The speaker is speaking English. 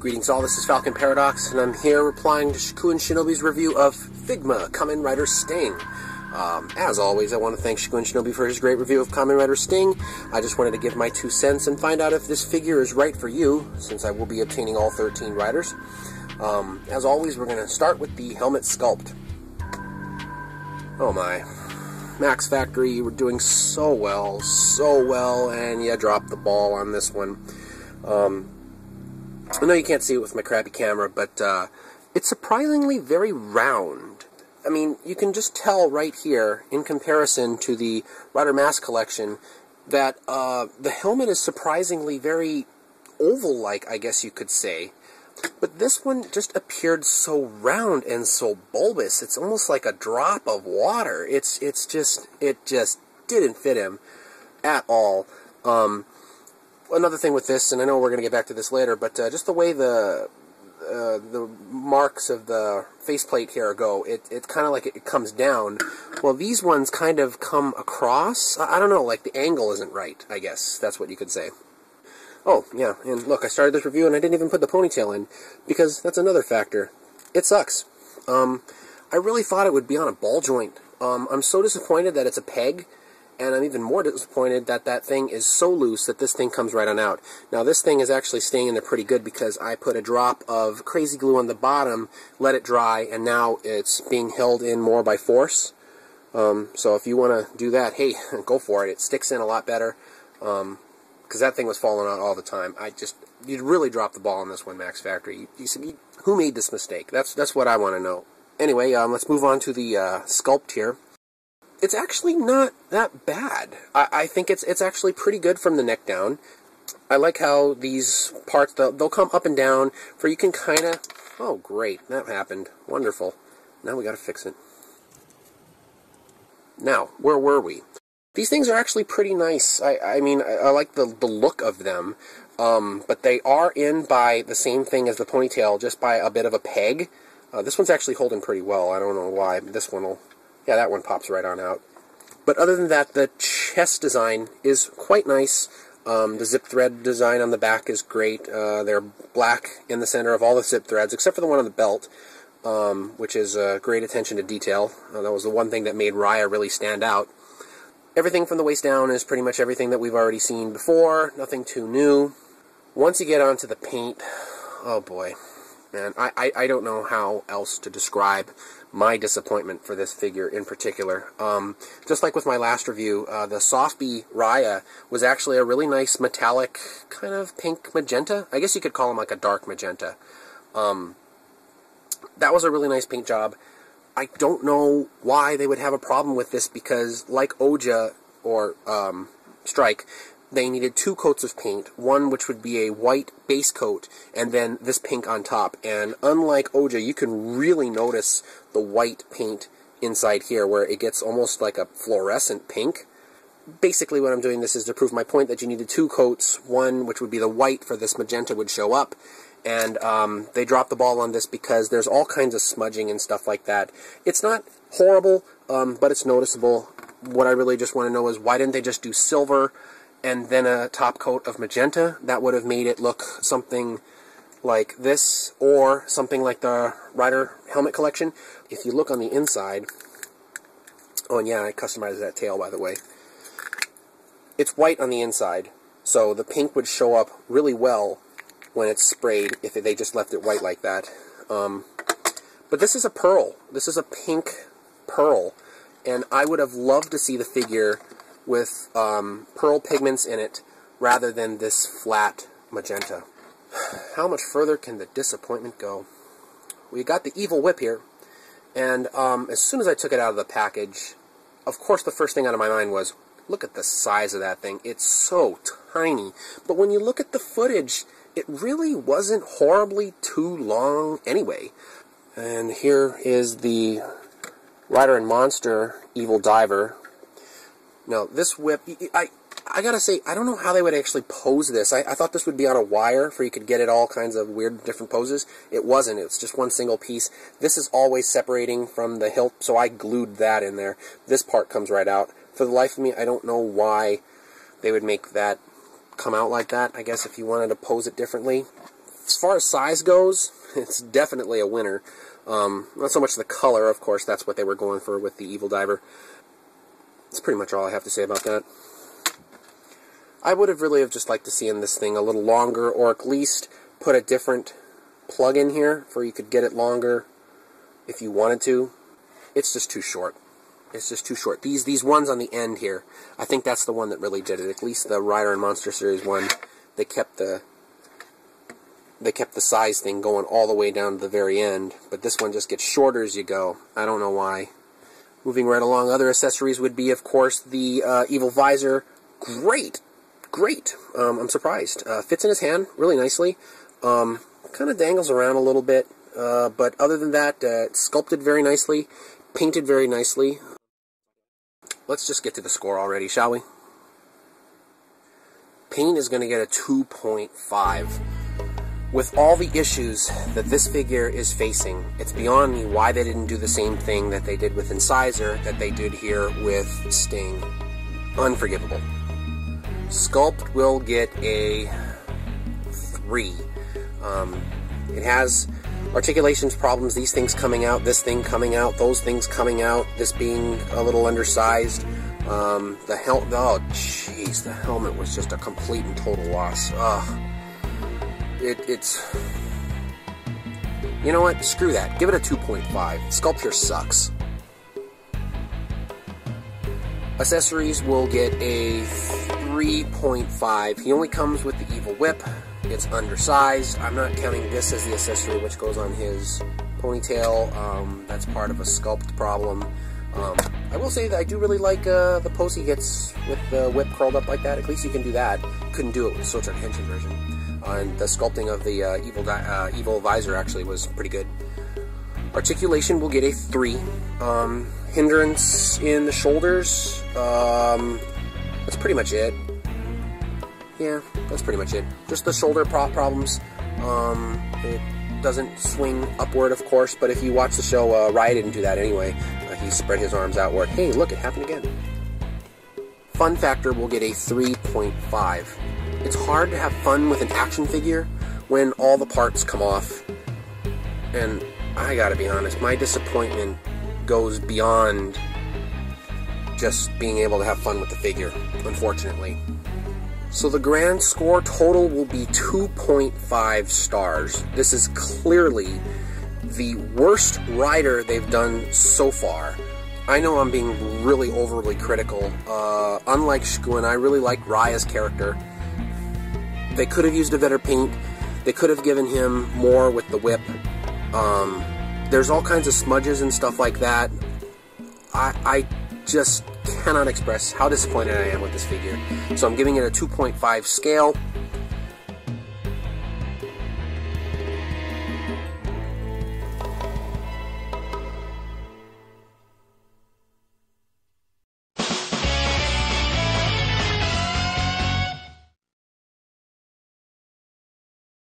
Greetings all, this is Falcon Paradox, and I'm here replying to Shikun Shinobi's review of Figma, Kamen Rider Sting. As always, I want to thank Shikun Shinobi for his great review of Kamen Rider Sting. I just wanted to give my 2 cents and find out if this figure is right for you, since I will be obtaining all 13 riders. As always, we're going to start with the helmet sculpt. Oh my. Max Factory, you were doing so well, and you dropped the ball on this one. I know you can't see it with my crappy camera, but it's surprisingly very round. I mean, you can just tell right here, in comparison to the Rider Mask Collection, that the helmet is surprisingly very oval-like, I guess you could say. But this one just appeared so round and so bulbous. It's almost like a drop of water. It just didn't fit him at all. Another thing with this, and I know we're going to get back to this later, but just the way the marks of the faceplate here go, it's kind of like it comes down. Well, these ones kind of come across. I don't know, like the angle isn't right, I guess. That's what you could say. Oh, yeah, and look, I started this review and I didn't even put the ponytail in, because that's another factor. It sucks. I really thought it would be on a ball joint. I'm so disappointed that it's a peg, and I'm even more disappointed that that thing is so loose that this thing comes right on out. Now, this thing is actually staying in there pretty good because I put a drop of crazy glue on the bottom, let it dry, and now it's being held in more by force. So if you want to do that, hey, go for it. It sticks in a lot better. Because that thing was falling out all the time. You really dropped the ball on this one, Max Factory. Who made this mistake? That's what I want to know. Anyway, let's move on to the sculpt here. It's actually not that bad. I think it's actually pretty good from the neck down. I like how these parts, they'll come up and down, for you can kind of... Oh, great, that happened. Wonderful. Now we got to fix it. Now, where were we? These things are actually pretty nice. I mean, I like the look of them, but they are in by the same thing as the ponytail, just by a bit of a peg. This one's actually holding pretty well. I don't know why, but this one will... Yeah, that one pops right on out. But other than that, the chest design is quite nice. The zip thread design on the back is great. They're black in the center of all the zip threads, except for the one on the belt, which is great attention to detail. That was the one thing that made Raia really stand out. Everything from the waist down is pretty much everything that we've already seen before. Nothing too new. Once you get onto the paint, oh boy. Man, I don't know how else to describe my disappointment for this figure in particular. Just like with my last review, the Softbee Raia was actually a really nice metallic kind of pink magenta. I guess you could call him like a dark magenta. That was a really nice paint job. I don't know why they would have a problem with this, because like Oja or Strike, they needed 2 coats of paint, one which would be a white base coat, and then this pink on top. And unlike Oja, you can really notice the white paint inside here, where it gets almost like a fluorescent pink. Basically what I'm doing this is to prove my point that you needed 2 coats, one which would be the white for this magenta would show up, and they dropped the ball on this because there's all kinds of smudging and stuff like that. It's not horrible, but it's noticeable. What I really just want to know is, why didn't they just do silver and then a top coat of magenta? That would have made it look something like this, or something like the Rider Helmet Collection. If you look on the inside, oh, and yeah, I customized that tail, by the way. It's white on the inside, so the pink would show up really well when it's sprayed if they just left it white like that. But this is a pearl. This is a pink pearl, and I would have loved to see the figure with pearl pigments in it rather than this flat magenta. How much further can the disappointment go? We got the evil whip here, and as soon as I took it out of the package, of course the first thing out of my mind was, look at the size of that thing. It's so tiny. But when you look at the footage, it really wasn't horribly too long anyway. And here is the Rider and Monster Evil Diver. Now, this whip, I gotta say, I don't know how they would actually pose this. I thought this would be on a wire, for you could get it all kinds of weird different poses. It wasn't. It's just one single piece. This is always separating from the hilt, so I glued that in there. This part comes right out. For the life of me, I don't know why they would make that come out like that. I guess if you wanted to pose it differently. As far as size goes, it's definitely a winner. Not so much the color, of course, that's what they were going for with the Evil Diver. That's pretty much all I have to say about that. I would have really just liked to see in this thing a little longer, or at least put a different plug in here for you could get it longer if you wanted to. It's just too short. It's just too short. These ones on the end here, I think that's the one that really did it. At least the Rider and Monster Series one, they kept the size thing going all the way down to the very end, but this one just gets shorter as you go. I don't know why. Moving right along, other accessories would be, of course, the Evil Visor. Great! Great! I'm surprised. Fits in his hand really nicely. Kind of dangles around a little bit, but other than that, it's sculpted very nicely, painted very nicely. Let's just get to the score already, shall we? Paint is going to get a 2.5. With all the issues that this figure is facing, it's beyond me why they didn't do the same thing that they did with Incisor that they did here with Sting. Unforgivable. Sculpt will get a 3. It has articulations problems, these things coming out, this thing coming out, those things coming out, this being a little undersized. The helmet, oh jeez, the helmet was just a complete and total loss. Ugh. It's... You know what? Screw that. Give it a 2.5. Sculpture sucks. Accessories will get a 3.5. He only comes with the Evil Whip. It's undersized. I'm not counting this as the accessory which goes on his ponytail. That's part of a sculpt problem. I will say that I do really like the pose he gets with the whip curled up like that. At least you can do that. Couldn't do it with the Social Henshin version. And the sculpting of the Evil Visor actually was pretty good. Articulation will get a 3. Hindrance in the shoulders, that's pretty much it. Yeah, that's pretty much it. Just the shoulder problems. It doesn't swing upward, of course, but if you watch the show, Raia didn't do that anyway. He spread his arms outward. Hey, look, it happened again. Fun factor will get a 3.5. It's hard to have fun with an action figure when all the parts come off. And I gotta be honest, my disappointment goes beyond just being able to have fun with the figure, unfortunately. So the grand score total will be 2.5 stars. This is clearly the worst Rider they've done so far. I know I'm being really overly critical. Unlike Shkuin, I really like Raia's character. They could have used a better paint. They could have given him more with the whip. There's all kinds of smudges and stuff like that. I just cannot express how disappointed I am with this figure. So I'm giving it a 2.5 scale.